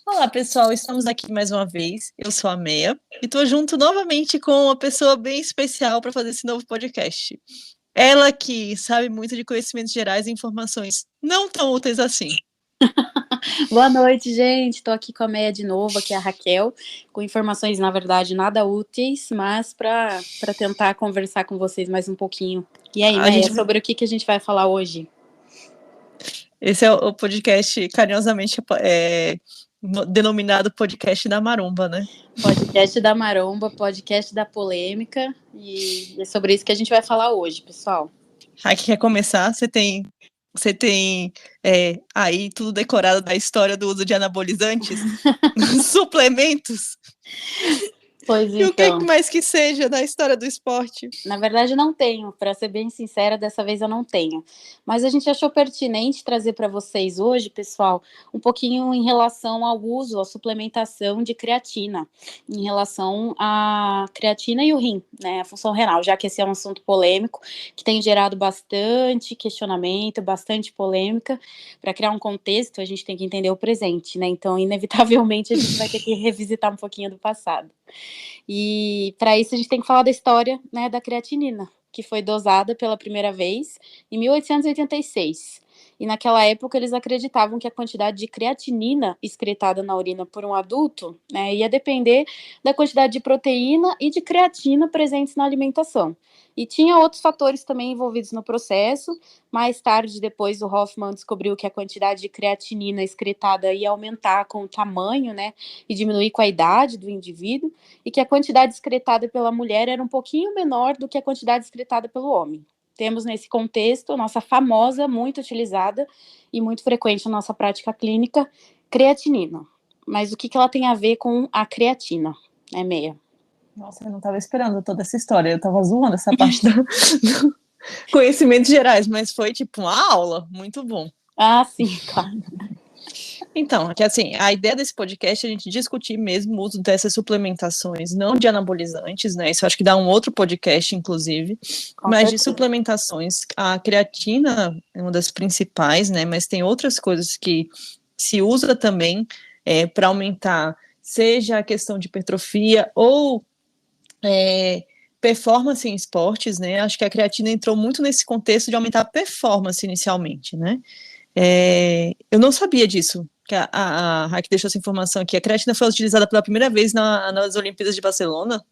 Olá, pessoal, estamos aqui mais uma vez. Eu sou a Meia e estou junto novamente com uma pessoa bem especial para fazer esse novo podcast. Ela que sabe muito de conhecimentos gerais e informações não tão úteis assim. Boa noite, gente. Estou aqui com a Meia de novo, aqui é a Raquel, com informações, na verdade, nada úteis, mas para tentar conversar com vocês mais um pouquinho. E aí, Meia, sobre o que a gente vai falar hoje? Esse é o podcast carinhosamente denominado podcast da Maromba, né? Podcast da Maromba, podcast da polêmica, e é sobre isso que a gente vai falar hoje, pessoal. Raquel, quer começar? Você tem aí tudo decorado da história do uso de anabolizantes? Suplementos? Pois e então. O que mais que seja da história do esporte? Na verdade, não tenho. Para ser bem sincera, dessa vez eu não tenho. Mas a gente achou pertinente trazer para vocês hoje, pessoal, um pouquinho em relação ao uso, à suplementação de creatina, em relação à creatina e o rim, né, a função renal, já que esse é um assunto polêmico, que tem gerado bastante questionamento, bastante polêmica. Para criar um contexto, a gente tem que entender o presente, né? Então, inevitavelmente, a gente vai ter que revisitar um pouquinho do passado. E para isso a gente tem que falar da história, né, da creatinina, que foi dosada pela primeira vez em 1886. E naquela época eles acreditavam que a quantidade de creatinina excretada na urina por um adulto, né, ia depender da quantidade de proteína e de creatina presentes na alimentação. E tinha outros fatores também envolvidos no processo. Mais tarde, depois, o Hoffman descobriu que a quantidade de creatinina excretada ia aumentar com o tamanho, né, e diminuir com a idade do indivíduo, e que a quantidade excretada pela mulher era um pouquinho menor do que a quantidade excretada pelo homem. Temos nesse contexto nossa famosa, muito utilizada e muito frequente na nossa prática clínica, creatinina. Mas o que ela tem a ver com a creatina, né, Meia? Nossa, eu não estava esperando toda essa história, eu estava zoando essa parte do conhecimentos gerais, mas foi tipo uma aula, muito bom. Ah, sim, claro. Então, que assim, a ideia desse podcast é a gente discutir mesmo o uso dessas suplementações, não de anabolizantes, né? Isso eu acho que dá um outro podcast, inclusive, mas de suplementações. A creatina é uma das principais, né? Mas tem outras coisas que se usa também para aumentar, seja a questão de hipertrofia ou performance em esportes, né? Acho que a creatina entrou muito nesse contexto de aumentar a performance inicialmente, né? Eu não sabia disso, que a Raquel deixou essa informação aqui. A creatina foi utilizada pela primeira vez nas Olimpíadas de Barcelona.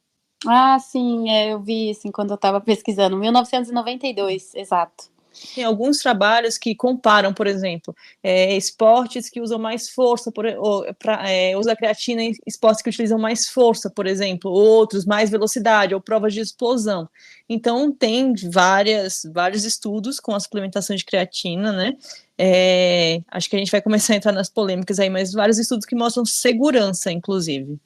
Ah, sim, eu vi isso enquanto eu estava pesquisando, 1992, exato. Tem alguns trabalhos que comparam, por exemplo, esportes que usam mais força, usa creatina em esportes que utilizam mais força, por exemplo, outros mais velocidade, ou provas de explosão. Então, tem vários estudos com a suplementação de creatina, né? Acho que a gente vai começar a entrar nas polêmicas aí, mas vários estudos que mostram segurança, inclusive.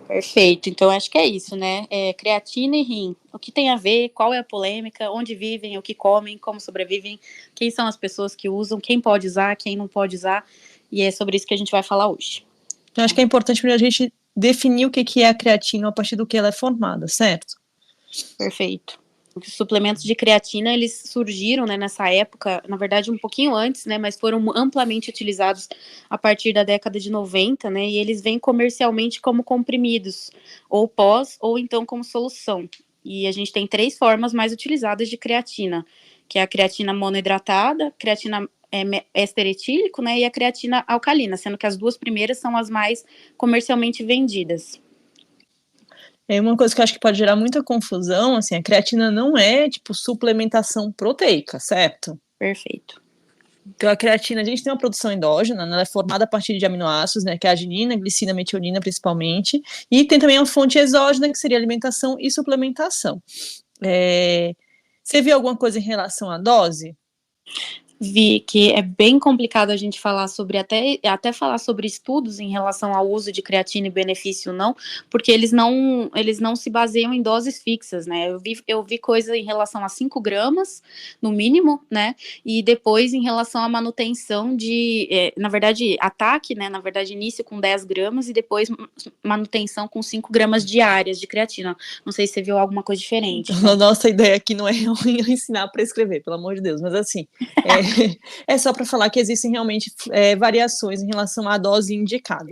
Perfeito, então acho que é isso, né? Creatina e rim, o que tem a ver, qual é a polêmica, onde vivem, o que comem, como sobrevivem, quem são as pessoas que usam, quem pode usar, quem não pode usar, e é sobre isso que a gente vai falar hoje. Eu acho que é importante para a gente definir o que é a creatina a partir do que ela é formada, certo? Perfeito. Os suplementos de creatina, eles surgiram, né, nessa época, na verdade um pouquinho antes, né, mas foram amplamente utilizados a partir da década de 90, né, e eles vêm comercialmente como comprimidos, ou pós, ou então como solução. E a gente tem 3 formas mais utilizadas de creatina, que é a creatina monoidratada, creatina éster etílico, né, e a creatina alcalina, sendo que as 2 primeiras são as mais comercialmente vendidas. Uma coisa que eu acho que pode gerar muita confusão, assim, a creatina não é, tipo, suplementação proteica, certo? Perfeito. Então, a creatina, a gente tem uma produção endógena, né, ela é formada a partir de aminoácidos, né, que é a arginina, glicina, metionina, principalmente, e tem também uma fonte exógena, que seria alimentação e suplementação. Você viu alguma coisa em relação à dose? vi que é bem complicado a gente falar sobre, até falar sobre estudos em relação ao uso de creatina e benefício não, porque eles não se baseiam em doses fixas, né? Eu vi coisa em relação a 5 gramas, no mínimo, né? E depois em relação à manutenção na verdade, ataque, né? Na verdade, início com 10 gramas e depois manutenção com 5 gramas diárias de creatina. Não sei se você viu alguma coisa diferente. Né? A nossa ideia aqui não é ensinar a prescrever, pelo amor de Deus, mas assim, é só para falar que existem realmente variações em relação à dose indicada.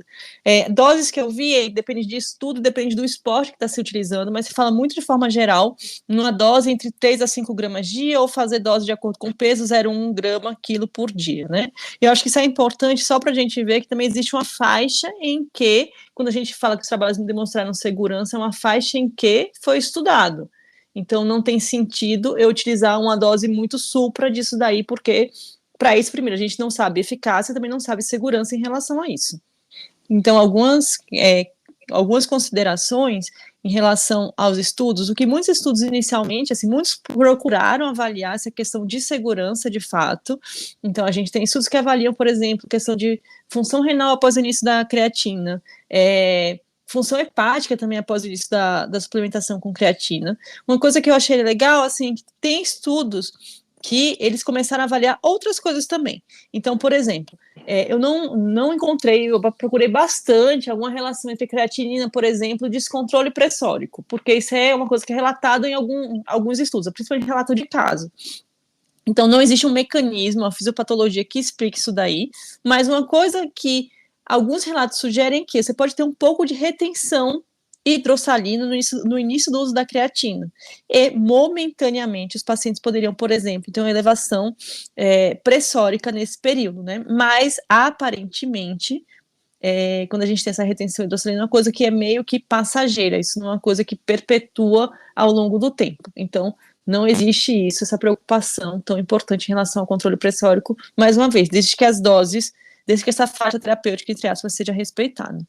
Doses que eu vi, depende de estudo, depende do esporte que está se utilizando, mas se fala muito de forma geral, numa dose entre 3 a 5 gramas dia, ou fazer dose de acordo com o peso, 0,1 grama quilo por dia, né? Eu acho que isso é importante só para a gente ver que também existe uma faixa em que, quando a gente fala que os trabalhos demonstraram segurança, é uma faixa em que foi estudado. Então, não tem sentido eu utilizar uma dose muito supra disso daí, porque, para isso, primeiro, a gente não sabe eficácia, também não sabe segurança em relação a isso. Então, algumas considerações em relação aos estudos, o que muitos estudos inicialmente, assim, muitos procuraram avaliar essa questão de segurança de fato. Então, a gente tem estudos que avaliam, por exemplo, questão de função renal após o início da creatina, função hepática também após o início da suplementação com creatina. Uma coisa que eu achei legal, assim, que tem estudos que eles começaram a avaliar outras coisas também. Então, por exemplo, eu não encontrei, eu procurei bastante alguma relação entre creatinina, por exemplo, e descontrole pressórico, porque isso é uma coisa que é relatada em alguns estudos, principalmente relato de caso. Então, não existe um mecanismo, uma fisiopatologia que explique isso daí, mas uma coisa que alguns relatos sugerem que você pode ter um pouco de retenção hidrossalina no início do uso da creatina. E, momentaneamente, os pacientes poderiam, por exemplo, ter uma elevação pressórica nesse período, né? Mas, aparentemente, quando a gente tem essa retenção hidrossalina, é uma coisa que é meio que passageira, isso não é uma coisa que perpetua ao longo do tempo. Então, não existe isso, essa preocupação tão importante em relação ao controle pressórico, mais uma vez, desde que essa faixa terapêutica, entre aspas, seja respeitada.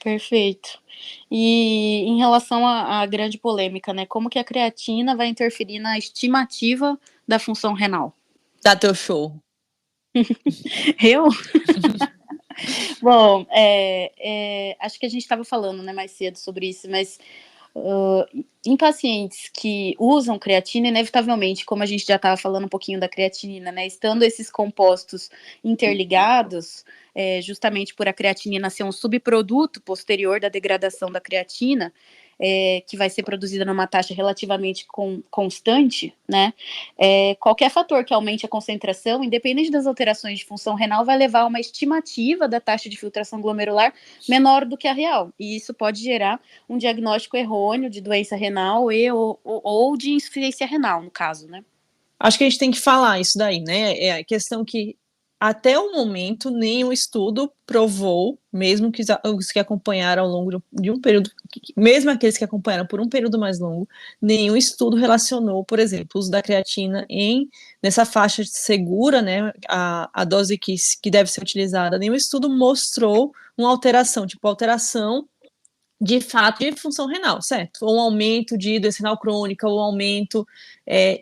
Perfeito. E em relação à grande polêmica, né? Como que a creatina vai interferir na estimativa da função renal? Dá teu show. Eu? Bom, acho que a gente estava falando, né, mais cedo sobre isso, mas em pacientes que usam creatina, inevitavelmente, como a gente já estava falando um pouquinho da creatinina, né, estando esses compostos interligados, justamente por a creatinina ser um subproduto posterior da degradação da creatina, que vai ser produzida numa taxa relativamente constante, né, qualquer fator que aumente a concentração, independente das alterações de função renal, vai levar a uma estimativa da taxa de filtração glomerular menor do que a real, e isso pode gerar um diagnóstico errôneo de doença renal ou de insuficiência renal, no caso, né? Acho que a gente tem que falar isso daí, né? É a questão que, até o momento, nenhum estudo provou, mesmo que os que acompanharam ao longo de um período, mesmo aqueles que acompanharam por um período mais longo, nenhum estudo relacionou, por exemplo, o uso da creatina nessa faixa segura, né, a dose que deve ser utilizada, nenhum estudo mostrou uma alteração, tipo alteração de fato de função renal, certo? Ou um aumento de doença renal crônica, ou um aumento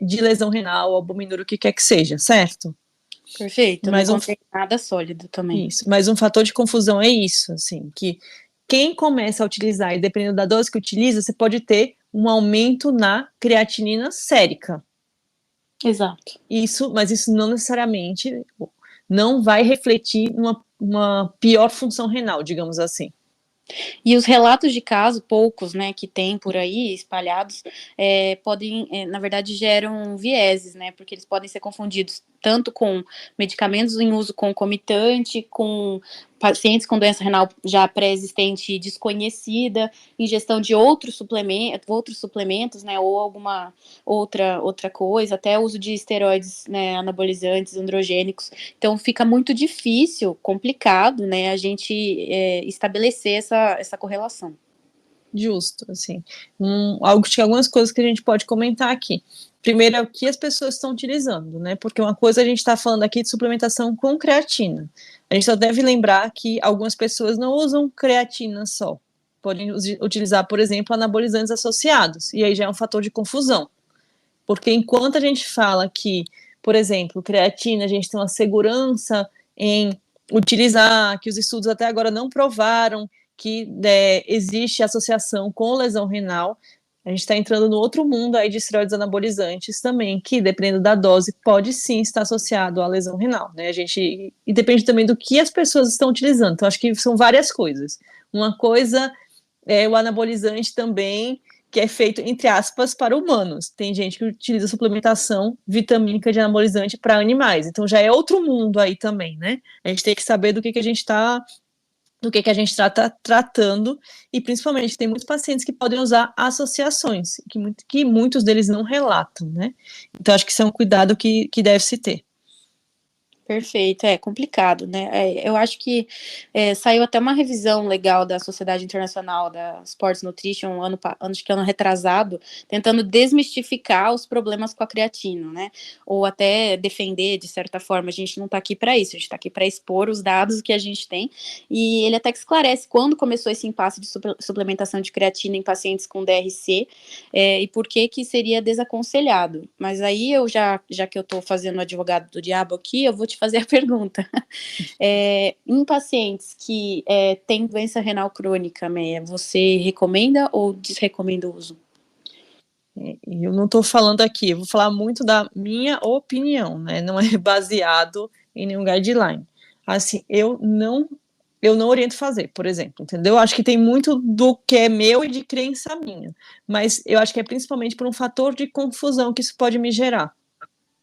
de lesão renal, albuminúria, o que quer que seja, certo? Perfeito, não encontrei nada sólido também. Isso, mas um fator de confusão é isso, assim, que quem começa a utilizar, e dependendo da dose que utiliza, você pode ter um aumento na creatinina sérica. Exato. Mas isso não necessariamente não vai refletir uma pior função renal, digamos assim. E os relatos de caso, poucos, né, que tem por aí espalhados, podem, na verdade, geram vieses, né, porque eles podem ser confundidos tanto com medicamentos em uso concomitante, com pacientes com doença renal já pré-existente e desconhecida, ingestão de outros suplementos, né, ou alguma outra coisa, até uso de esteroides, né, anabolizantes, androgênicos. Então fica muito difícil, complicado, né, a gente estabelecer essa correlação. Justo, assim. Algumas coisas que a gente pode comentar aqui. Primeiro é o que as pessoas estão utilizando, né? Porque uma coisa a gente está falando aqui de suplementação com creatina. A gente só deve lembrar que algumas pessoas não usam creatina só. Podem utilizar, por exemplo, anabolizantes associados. E aí já é um fator de confusão. Porque enquanto a gente fala que por exemplo, creatina, a gente tem uma segurança em utilizar, que os estudos até agora não provaram que existe associação com lesão renal. A gente está entrando no outro mundo aí de esteroides anabolizantes também, que, dependendo da dose, pode sim estar associado à lesão renal, né? E depende também do que as pessoas estão utilizando. Então, acho que são várias coisas. Uma coisa é o anabolizante também, que é feito, entre aspas, para humanos. Tem gente que utiliza suplementação vitamínica de anabolizante para animais. Então, já é outro mundo aí também, né? A gente tem que saber do que a gente está está tratando, e principalmente tem muitos pacientes que podem usar associações, que muitos deles não relatam, né? Então, acho que isso é um cuidado que deve se ter. Perfeito, é complicado, né? Eu acho que saiu até uma revisão legal da Sociedade Internacional da Sports Nutrition, acho que ano retrasado, tentando desmistificar os problemas com a creatina, né? Ou até defender, de certa forma. A gente não está aqui para isso, a gente está aqui para expor os dados que a gente tem. E ele até que esclarece quando começou esse impasse de suplementação de creatina em pacientes com DRC e por que seria desaconselhado. Mas aí já que eu estou fazendo o advogado do diabo aqui, eu vou te fazer a pergunta. Em pacientes que têm doença renal crônica, Meia, você recomenda ou desrecomenda o uso? Eu não estou falando aqui, eu vou falar muito da minha opinião, né? Não é baseado em nenhum guideline. Assim, eu não oriento fazer, por exemplo, entendeu? Acho que tem muito do que é meu e de crença minha, mas eu acho que é principalmente por um fator de confusão que isso pode me gerar.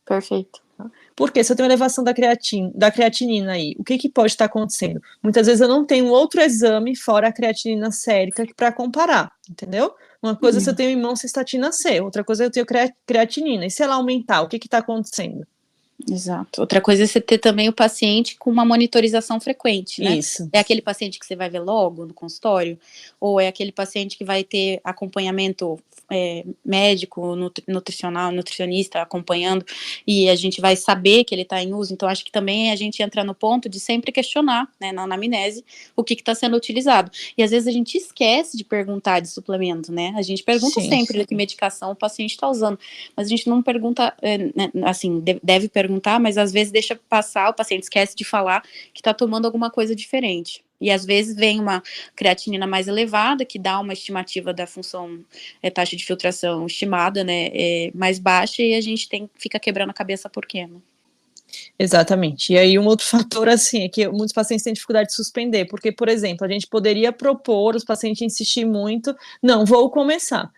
Perfeito. Porque se eu tenho elevação da creatinina aí, o que pode estar acontecendo? Muitas vezes eu não tenho outro exame fora a creatinina sérica para comparar, entendeu? Uma coisa é se eu tenho em mão cistatina C, outra coisa é eu tenho creatinina. E se ela aumentar, o que está acontecendo? Exato. Outra coisa é você ter também o paciente com uma monitorização frequente, né? Isso. É aquele paciente que você vai ver logo no consultório? Ou é aquele paciente que vai ter acompanhamento médico, nutricionista acompanhando, e a gente vai saber que ele está em uso? Então, acho que também a gente entra no ponto de sempre questionar, né, na anamnese, o que está sendo utilizado. E às vezes a gente esquece de perguntar de suplemento, né? A gente pergunta sempre que medicação o paciente está usando, mas a gente não pergunta, assim, deve perguntar, mas às vezes deixa passar, o paciente esquece de falar que está tomando alguma coisa diferente. E às vezes vem uma creatinina mais elevada, que dá uma estimativa da função, taxa de filtração estimada, né, mais baixa, e a gente fica quebrando a cabeça por quê, né? Exatamente. E aí um outro fator, assim, é que muitos pacientes têm dificuldade de suspender, porque, por exemplo, a gente poderia propor, os pacientes insistir muito, não, vou começar,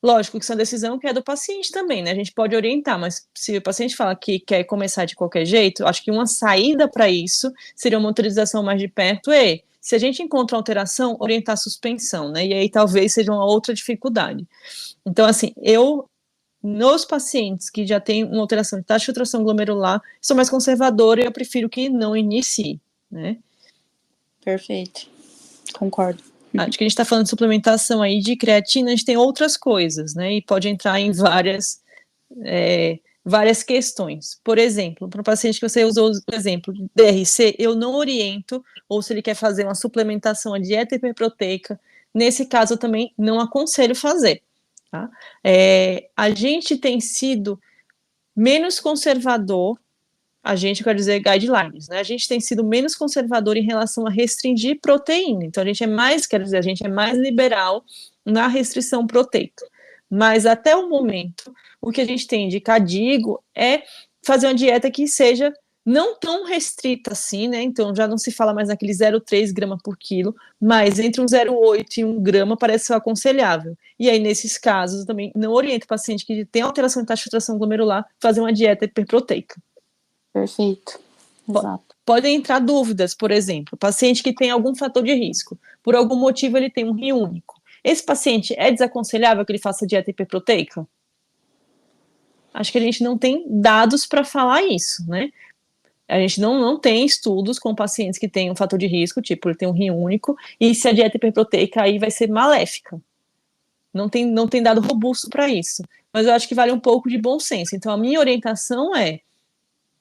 lógico que isso é uma decisão que é do paciente também, né, a gente pode orientar, mas se o paciente fala que quer começar de qualquer jeito, acho que uma saída para isso seria uma monitorização mais de perto, e se a gente encontra alteração, orientar a suspensão, né, e aí talvez seja uma outra dificuldade. Então, assim, nos pacientes que já têm uma alteração de taxa de filtração glomerular, sou mais conservadora e eu prefiro que não inicie, né? Perfeito, concordo. Acho que a gente está falando de suplementação aí de creatina, a gente tem outras coisas, né? E pode entrar em várias questões. Por exemplo, para o paciente que você usou o exemplo de DRC, eu não oriento, ou se ele quer fazer uma suplementação, a dieta hiperproteica, nesse caso eu também não aconselho fazer. Tá? A gente tem sido menos conservador, quer dizer, guidelines, né? A gente tem sido menos conservador em relação a restringir proteína. Então, a gente é mais liberal na restrição proteica. Mas, até o momento, o que a gente tem de CADIGO é fazer uma dieta que seja não tão restrita assim, né? Então, já não se fala mais naquele 0,3 grama por quilo, mas entre um 0,8 e 1 grama parece ser aconselhável. E aí, nesses casos, eu também não oriento o paciente que tem alteração de taxa de filtração glomerular fazer uma dieta hiperproteica. Perfeito. Exato. Podem entrar dúvidas, por exemplo, paciente que tem algum fator de risco, por algum motivo ele tem um rim único. Esse paciente é desaconselhável que ele faça dieta hiperproteica? Acho que a gente não tem dados para falar isso, né? A gente não tem estudos com pacientes que têm um fator de risco, tipo, ele tem um rim único, e se a dieta hiperproteica aí vai ser maléfica. Não tem dado robusto para isso. Mas eu acho que vale um pouco de bom senso. Então, a minha orientação é: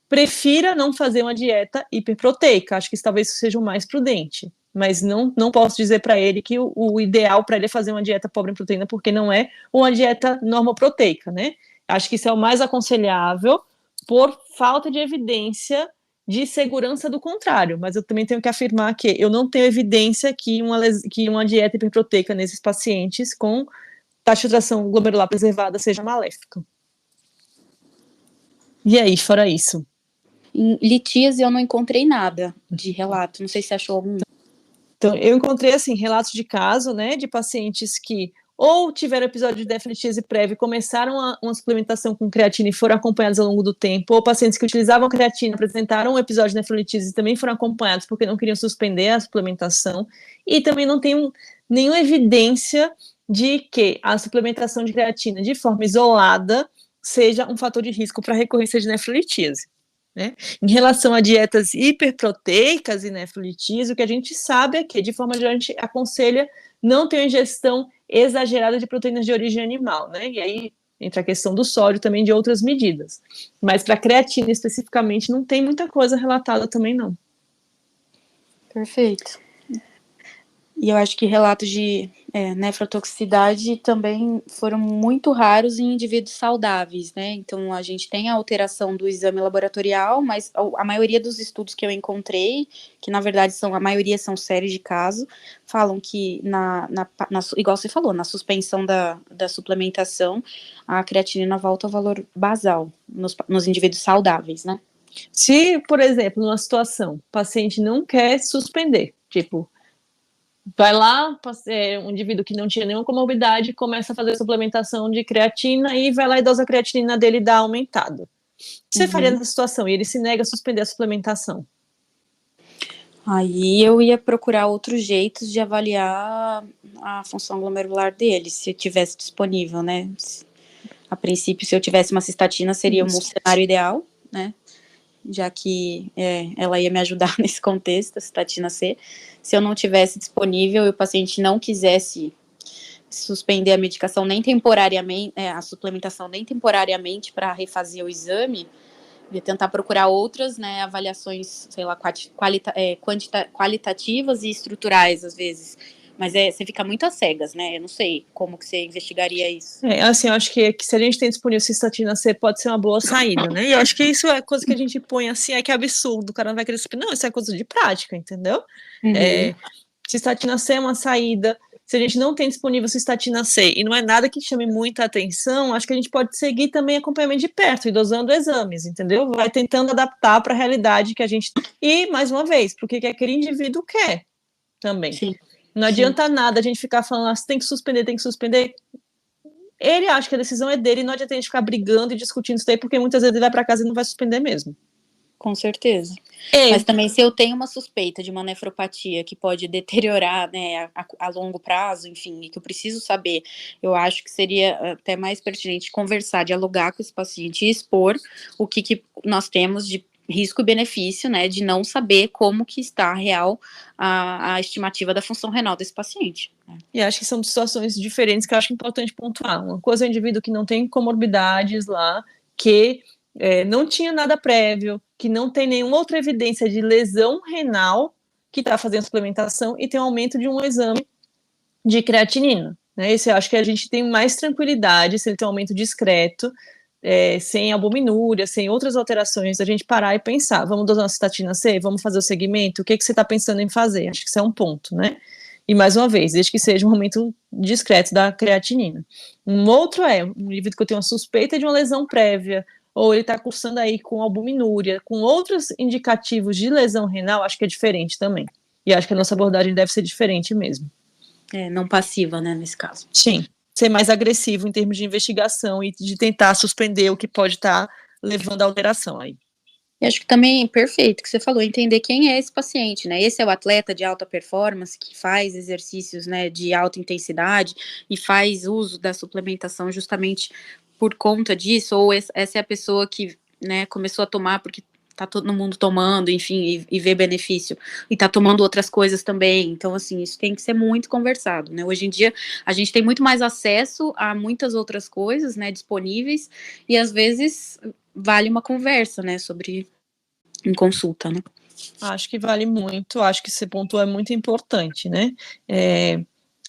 prefira não fazer uma dieta hiperproteica. Acho que isso talvez seja o mais prudente. Mas não posso dizer para ele que o ideal para ele é fazer uma dieta pobre em proteína, porque não é uma dieta normoproteica, né? Acho que isso é o mais aconselhável por falta de evidência de segurança do contrário, mas eu também tenho que afirmar que eu não tenho evidência que uma dieta hiperproteica nesses pacientes com taxa de filtração glomerular preservada seja maléfica. E aí, fora isso? Em litíase eu não encontrei nada de relato, não sei se você achou algum. Então, eu encontrei, assim, relatos de caso, né, de pacientes que ou tiveram episódio de nefrolitíase prévia e começaram uma suplementação com creatina e foram acompanhados ao longo do tempo, ou pacientes que utilizavam creatina apresentaram um episódio de nefrolitíase e também foram acompanhados porque não queriam suspender a suplementação, e também não tem nenhuma evidência de que a suplementação de creatina de forma isolada seja um fator de risco para a recorrência de nefrolitíase. Né? Em relação a dietas hiperproteicas e nefrolitíase, o que a gente sabe é que, de forma geral, a gente aconselha não ter uma ingestão exagerada de proteínas de origem animal, né? E aí entra a questão do sódio também, de outras medidas. Mas para creatina especificamente não tem muita coisa relatada também, não. Perfeito. E eu acho que relatos de nefrotoxicidade também foram muito raros em indivíduos saudáveis, né? Então, a gente tem a alteração do exame laboratorial, mas a maioria dos estudos que eu encontrei, que na verdade a maioria são séries de caso, falam que, igual você falou, na suspensão da suplementação, a creatinina volta ao valor basal nos indivíduos saudáveis, né? Se, por exemplo, numa situação, o paciente não quer suspender, tipo, vai lá, um indivíduo que não tinha nenhuma comorbidade, começa a fazer suplementação de creatina e vai lá e dosa a creatina dele e dá aumentada. O que você faria nessa situação? E ele se nega a suspender a suplementação. Aí eu ia procurar outros jeitos de avaliar a função glomerular dele, se tivesse disponível, né? A princípio, se eu tivesse uma cistatina, seria um cenário ideal, né? Já que ela ia me ajudar nesse contexto, a cistatina C. Se eu não tivesse disponível e o paciente não quisesse suspender a medicação nem temporariamente, a suplementação nem temporariamente para refazer o exame, ia tentar procurar outras, né, avaliações, sei lá, qualitativas e estruturais, às vezes. Mas você fica muito às cegas, né? Eu não sei como que você investigaria isso. Assim, eu acho que se a gente tem disponível cistatina C, pode ser uma boa saída, né? E eu acho que isso é coisa que a gente põe assim, que é absurdo, o cara não vai querer suspender. Não, isso é coisa de prática, entendeu? Uhum. Cistatina C é uma saída. Se a gente não tem disponível cistatina C e não é nada que chame muita atenção, acho que a gente pode seguir também acompanhamento de perto e dosando exames, entendeu? Vai tentando adaptar para a realidade que a gente... E, mais uma vez, porque que aquele indivíduo quer também. Sim. Não adianta nada a gente ficar falando, tem que suspender, tem que suspender. Ele acha que a decisão é dele e não adianta a gente ficar brigando e discutindo isso daí, porque muitas vezes ele vai para casa e não vai suspender mesmo. Com certeza. Mas também, se eu tenho uma suspeita de uma nefropatia que pode deteriorar, né, a longo prazo, enfim, e que eu preciso saber, eu acho que seria até mais pertinente conversar, dialogar com esse paciente e expor o que nós temos de risco e benefício, né, de não saber como que está real a estimativa da função renal desse paciente. E acho que são situações diferentes que eu acho importante pontuar. Uma coisa é o indivíduo que não tem comorbidades lá, que não tinha nada prévio, que não tem nenhuma outra evidência de lesão renal, que está fazendo suplementação e tem um aumento de um exame de creatinina. Né? Esse eu acho que a gente tem mais tranquilidade se ele tem um aumento discreto, sem albuminúria, sem outras alterações, a gente parar e pensar, vamos dosar uma cistatina C, vamos fazer o segmento, o que você está pensando em fazer? Acho que isso é um ponto, né? E mais uma vez, desde que seja um aumento discreto da creatinina. Um outro um indivíduo que eu tenho uma suspeita de uma lesão prévia, ou ele está cursando aí com albuminúria, com outros indicativos de lesão renal, acho que é diferente também. E acho que a nossa abordagem deve ser diferente mesmo. Não passiva, né, nesse caso. Sim, ser mais agressivo em termos de investigação e de tentar suspender o que pode estar levando à alteração aí. E acho que também, perfeito, que você falou, entender quem é esse paciente, né? Esse é o atleta de alta performance que faz exercícios, né, de alta intensidade e faz uso da suplementação justamente por conta disso, ou essa é a pessoa que, né, começou a tomar porque tá todo mundo tomando, enfim, e vê benefício, e tá tomando outras coisas também. Então, assim, isso tem que ser muito conversado, né? Hoje em dia, a gente tem muito mais acesso a muitas outras coisas, né, disponíveis, e às vezes vale uma conversa, né, sobre em consulta, né? Acho que vale muito, acho que esse ponto é muito importante, né?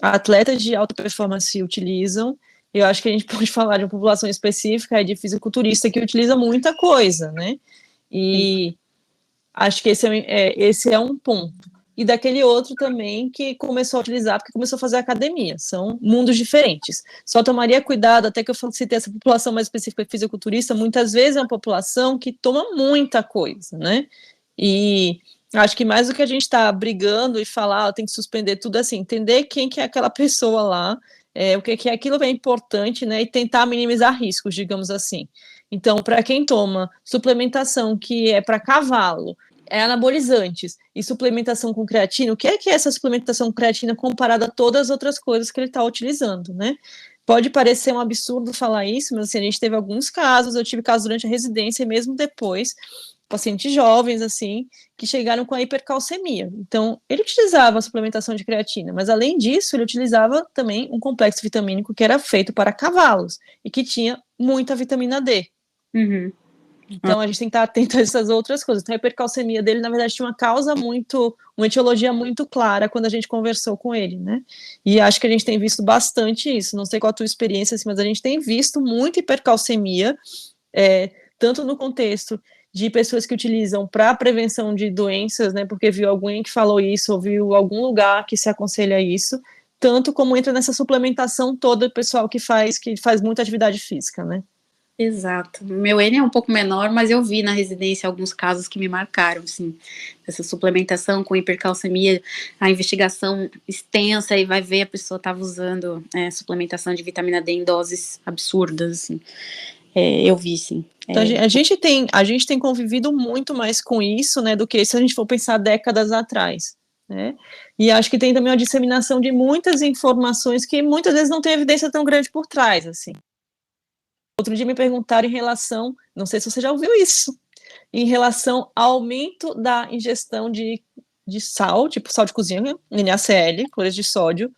Atletas de alta performance utilizam, eu acho que a gente pode falar de uma população específica, de fisiculturista que utiliza muita coisa, né? E acho que esse é um ponto. E daquele outro também que começou a utilizar, porque começou a fazer academia. São mundos diferentes. Só tomaria cuidado, até que eu citei essa população mais específica de fisiculturista, muitas vezes é uma população que toma muita coisa, né? E acho que mais do que a gente está brigando e falar, tem que suspender tudo assim, entender quem que é aquela pessoa lá, o que é aquilo é importante, né? E tentar minimizar riscos, digamos assim. Então, para quem toma suplementação que é para cavalo, anabolizantes e suplementação com creatina, o que é essa suplementação com creatina comparada a todas as outras coisas que ele está utilizando, né? Pode parecer um absurdo falar isso, mas assim, a gente teve alguns casos, eu tive casos durante a residência e mesmo depois, pacientes jovens, assim, que chegaram com a hipercalcemia. Então, ele utilizava a suplementação de creatina, mas além disso, ele utilizava também um complexo vitamínico que era feito para cavalos e que tinha muita vitamina D. Uhum. Então, a gente tem que estar atento a essas outras coisas. Então, a hipercalcemia dele, na verdade, tinha uma etiologia muito clara quando a gente conversou com ele, né? E acho que a gente tem visto bastante isso. Não sei qual a tua experiência, assim, mas a gente tem visto muita hipercalcemia, tanto no contexto de pessoas que utilizam para prevenção de doenças, né? Porque viu alguém que falou isso, ou viu algum lugar que se aconselha isso, tanto como entra nessa suplementação toda do pessoal que faz muita atividade física, né? Exato. Meu N é um pouco menor, mas eu vi na residência alguns casos que me marcaram, assim, essa suplementação com hipercalcemia, a investigação extensa e vai ver a pessoa estava usando suplementação de vitamina D em doses absurdas, assim. Eu vi, sim. Então, a gente tem convivido muito mais com isso, né, do que se a gente for pensar décadas atrás, né? E acho que tem também uma disseminação de muitas informações que muitas vezes não tem evidência tão grande por trás, assim. Outro dia me perguntaram em relação, não sei se você já ouviu isso, em relação ao aumento da ingestão de sal, tipo sal de cozinha, NaCl, cloreto de sódio,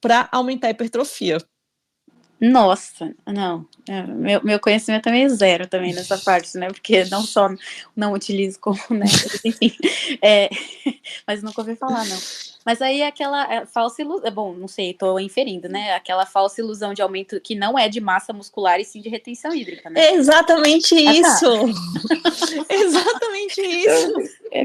para aumentar a hipertrofia. Nossa, não, meu conhecimento também é zero também nessa parte, né, porque não só não utilizo como, né, enfim, mas nunca ouvi falar, não. Mas aí aquela falsa ilusão, bom, não sei, tô inferindo, né, aquela falsa ilusão de aumento que não é de massa muscular e sim de retenção hídrica, né. É exatamente isso! Tá. Exatamente isso!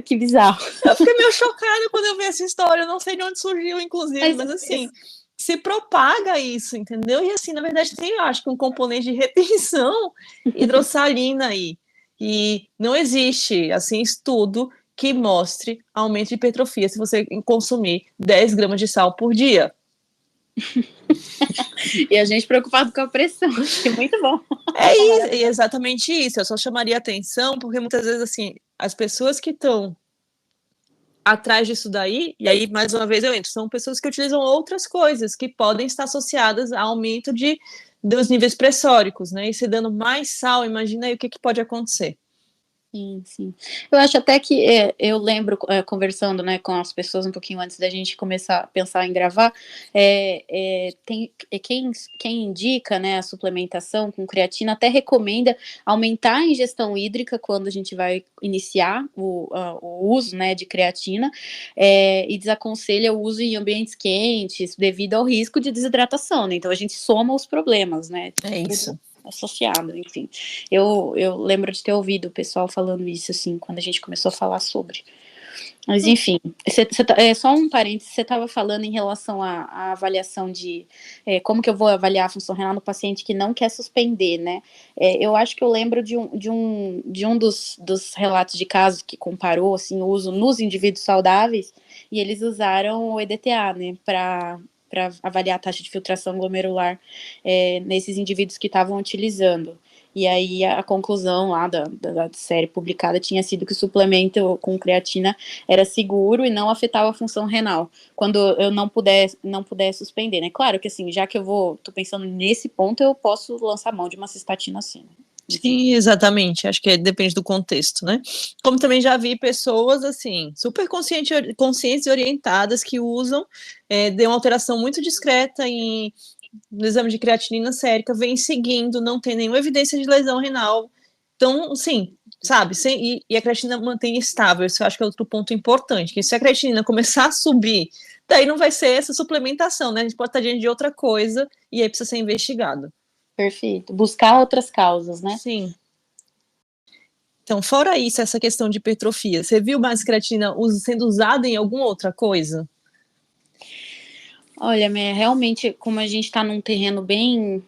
Que bizarro. Eu fiquei meio chocada quando eu vi essa história, eu não sei de onde surgiu, inclusive, mas assim... se propaga isso, entendeu? E assim, na verdade, tem, acho que um componente de retenção hidrossalina aí. E não existe, assim, estudo que mostre aumento de hipertrofia se você consumir 10 gramas de sal por dia. E a gente preocupado com a pressão, que é muito bom. É exatamente isso, eu só chamaria atenção, porque muitas vezes, assim, as pessoas que estão atrás disso daí, e aí, mais uma vez, eu entro, são pessoas que utilizam outras coisas que podem estar associadas a aumento dos níveis pressóricos, né? E se dando mais sal, imagina aí o que pode acontecer. Sim, sim. Eu acho até que eu lembro conversando, né, com as pessoas um pouquinho antes da gente começar a pensar em gravar, tem quem indica, né, a suplementação com creatina até recomenda aumentar a ingestão hídrica quando a gente vai iniciar o uso, né, de creatina, e desaconselha o uso em ambientes quentes devido ao risco de desidratação, né? Então a gente soma os problemas, né? É isso. Associado, enfim. Eu lembro de ter ouvido o pessoal falando isso, assim, quando a gente começou a falar sobre. Mas, enfim, só um parênteses, você estava falando em relação à avaliação de como que eu vou avaliar a função renal no paciente que não quer suspender, né? Eu acho que eu lembro de um dos relatos de casos que comparou, assim, o uso nos indivíduos saudáveis, e eles usaram o EDTA, né, para avaliar a taxa de filtração glomerular nesses indivíduos que estavam utilizando. E aí a conclusão lá da série publicada tinha sido que o suplemento com creatina era seguro e não afetava a função renal, quando eu não puder suspender, né? Claro que assim, já que tô pensando nesse ponto, eu posso lançar mão de uma cistatina assim, né? Sim, exatamente, acho que depende do contexto, né? Como também já vi pessoas, assim, super conscientes e orientadas que usam, de uma alteração muito discreta no exame de creatinina sérica, vem seguindo, não tem nenhuma evidência de lesão renal. Então, sim, sabe? E a creatinina mantém estável, isso eu acho que é outro ponto importante, que se a creatinina começar a subir, daí não vai ser essa suplementação, né? A gente pode estar diante de outra coisa e aí precisa ser investigado. Perfeito. Buscar outras causas, né? Sim. Então, fora isso, essa questão de hipertrofia, você viu mais creatina sendo usada em alguma outra coisa? Olha, realmente, como a gente está num terreno bem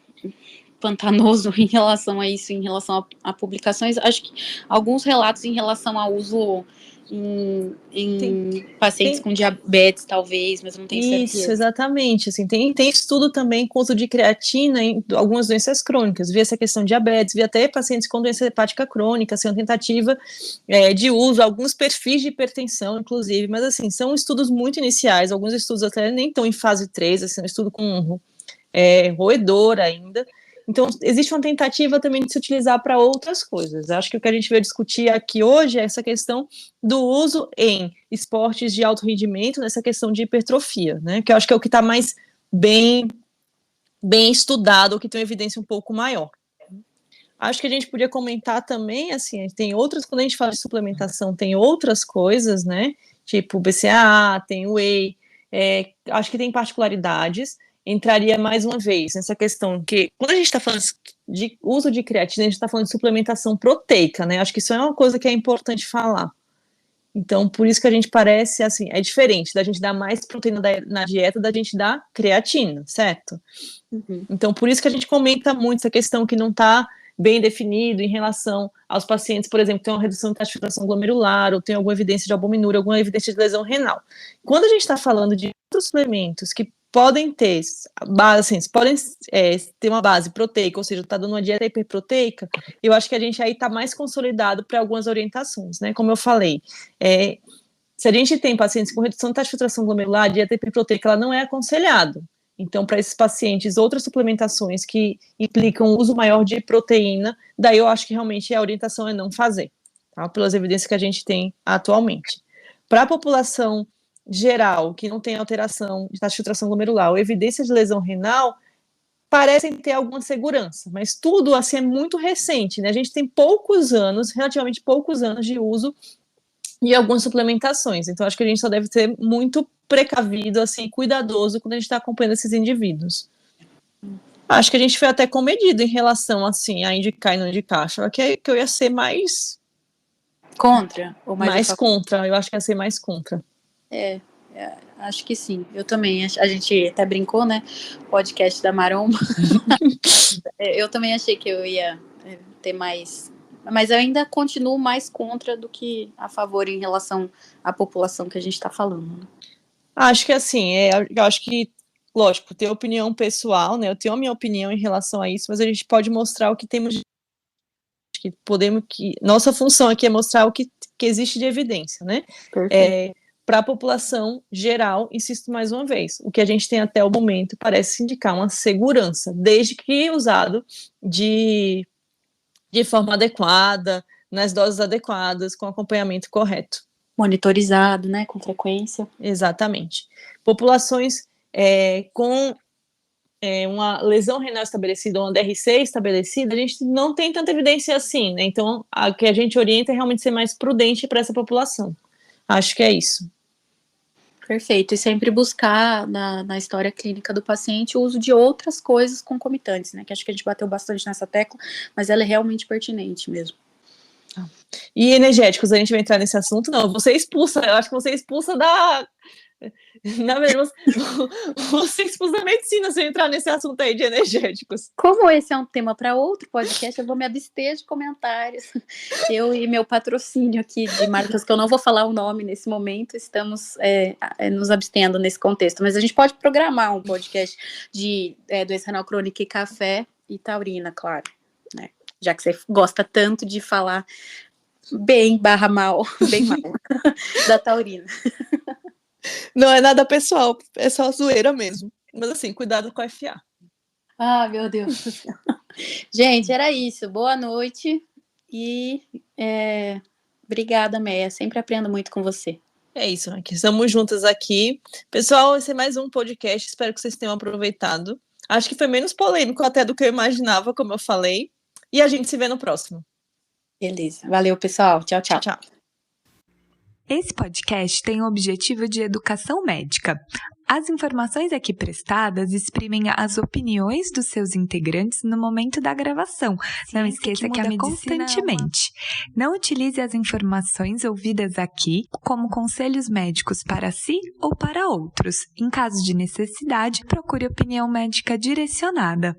pantanoso em relação a isso, em relação a publicações, acho que alguns relatos em relação ao uso em pacientes com diabetes, talvez, mas não tenho certeza. Isso, exatamente. Assim, tem estudo também com uso de creatina em algumas doenças crônicas. Vi essa questão de diabetes, vi até pacientes com doença hepática crônica, assim, uma tentativa de uso, alguns perfis de hipertensão, inclusive, mas assim, são estudos muito iniciais, alguns estudos até nem estão em fase 3, assim, um estudo com roedor ainda. Então, existe uma tentativa também de se utilizar para outras coisas. Acho que o que a gente veio discutir aqui hoje é essa questão do uso em esportes de alto rendimento, nessa questão de hipertrofia, né? Que eu acho que é o que está mais bem estudado, ou que tem uma evidência um pouco maior. Acho que a gente podia comentar também, assim, tem outras, quando a gente fala de suplementação, tem outras coisas, né? Tipo BCAA, tem whey, acho que tem particularidades. Entraria mais uma vez nessa questão que, quando a gente está falando de uso de creatina, a gente está falando de suplementação proteica, né? Acho que isso é uma coisa que é importante falar. Então, por isso que a gente parece, assim, é diferente da gente dar mais proteína na dieta da gente dar creatina, certo? Uhum. Então, por isso que a gente comenta muito essa questão que não está bem definido em relação aos pacientes, por exemplo, que tem uma redução de taxa de filtração glomerular, ou tem alguma evidência de albuminúria, alguma evidência de lesão renal. Quando a gente está falando de outros suplementos que podem ter assim, podem ter uma base proteica, ou seja, está dando uma dieta hiperproteica, eu acho que a gente aí está mais consolidado para algumas orientações, né? Como eu falei, se a gente tem pacientes com redução de taxa de filtração glomerular, a dieta hiperproteica ela não é aconselhada. Então, para esses pacientes, outras suplementações que implicam uso maior de proteína, daí eu acho que realmente a orientação é não fazer, tá? Pelas evidências que a gente tem atualmente. Para a população geral, que não tem alteração de taxa de filtração glomerular ou evidência de lesão renal, parecem ter alguma segurança, mas tudo assim é muito recente, né? A gente tem poucos anos, relativamente poucos anos de uso de algumas suplementações, então acho que a gente só deve ser muito precavido, assim, cuidadoso quando a gente está acompanhando esses indivíduos. Acho que a gente foi até comedido em relação, assim, a indicar e não indicar. Acho que eu ia ser mais... Contra? Ou mais contra, eu acho que ia ser mais contra. Acho que sim, eu também. A gente até brincou, né? Podcast da Maromba. Eu também achei que eu ia ter mais... Mas eu ainda continuo mais contra do que a favor em relação à população que a gente está falando. Né? Acho que assim, eu acho que, lógico, ter opinião pessoal, né? Eu tenho a minha opinião em relação a isso, mas a gente pode mostrar o que temos de... nossa função aqui é mostrar o que existe de evidência, né? Para a população geral, insisto mais uma vez, o que a gente tem até o momento parece indicar uma segurança, desde que usado de forma adequada, nas doses adequadas, com acompanhamento correto. Monitorizado, né, com frequência. Exatamente. Populações com uma lesão renal estabelecida, uma DRC estabelecida, a gente não tem tanta evidência assim, né? Então, o que a gente orienta é realmente ser mais prudente para essa população. Acho que é isso. Perfeito. E sempre buscar na história clínica do paciente o uso de outras coisas concomitantes, né? Que acho que a gente bateu bastante nessa tecla, mas ela é realmente pertinente mesmo. E energéticos, a gente vai entrar nesse assunto? Não, você expulsa, eu acho que você expulsa da... Na verdade, você expulsa da medicina se eu entrar nesse assunto aí de energéticos. Como esse é um tema para outro podcast, eu vou me abster de comentários. Eu e meu patrocínio aqui de marcas que eu não vou falar o nome nesse momento, estamos nos abstendo nesse contexto. Mas a gente pode programar um podcast de doença renal crônica e café e taurina, claro. Né? Já que você gosta tanto de falar bem mal da taurina. Não é nada pessoal, é só zoeira mesmo. Mas assim, cuidado com a FA. Ah, meu Deus do céu. Gente, era isso. Boa noite e obrigada, Meia. Sempre aprendo muito com você. É isso, aqui estamos juntas aqui. Pessoal, esse é mais um podcast. Espero que vocês tenham aproveitado. Acho que foi menos polêmico até do que eu imaginava, como eu falei. E a gente se vê no próximo. Beleza. Valeu, pessoal. Tchau, tchau. Tchau. Esse podcast tem o objetivo de educação médica. As informações aqui prestadas exprimem as opiniões dos seus integrantes no momento da gravação. Não esqueça que a medicina constantemente. Não utilize as informações ouvidas aqui como conselhos médicos para si ou para outros. Em caso de necessidade, procure opinião médica direcionada.